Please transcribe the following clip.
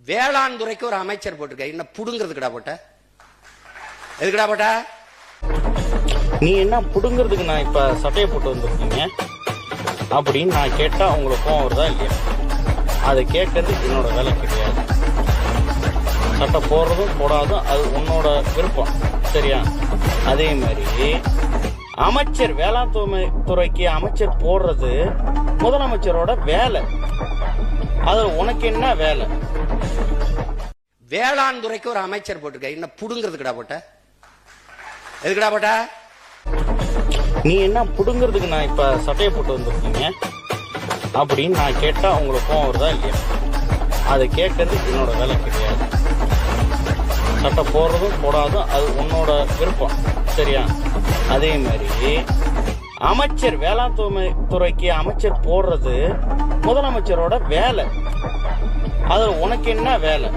வேளாண் துறைக்கு ஒரு அமைச்சர் போட்டிருக்க, என்ன புடுங்கிறதுக்குடா போட்ட? எதுக்குடா போட்ட? நீ என்ன புடுங்கிறதுக்கு நான் இப்ப சட்டையை போட்டு வந்திருக்கீங்க அப்படின்னு நான் கேட்டா உங்களுக்கு கோவம் வருதா இல்லையா? அதை கேட்கறது என்னோட வேலை கிடையாது. சட்டை போடுறதும் போடாதும் அது உன்னோட விருப்பம், சரியா? அதே மாதிரி அமைச்சர் வேளாண் துறைக்கு அமைச்சர் போடுறது முதலமைச்சரோட வேலை. அது உனக்கு என்ன வேலை? வேளாண் துறைக்கு ஒரு அமைச்சர் போட்டிருக்க, என்ன புடுங்கிறதுக்குடா போட்ட? எதுக்குடா போட்ட? நீ என்ன புடுங்கிறதுக்கு நான் இப்ப சட்டையை போட்டு வந்திருக்கீங்க அப்படின்னு நான் கேட்டா உங்களுக்கு கோவம் வருதா இல்லையா? அதை கேட்கறது என்னோட வேலை கிடையாது. சட்டை போடுறதும் போடாதும் அது உன்னோட விருப்பம், சரியா? அதே மாதிரி அமைச்சர் வேளாண் துறைக்கு அமைச்சர் போடுறது முதலமைச்சரோட வேலை. அது உனக்கு என்ன வேலை?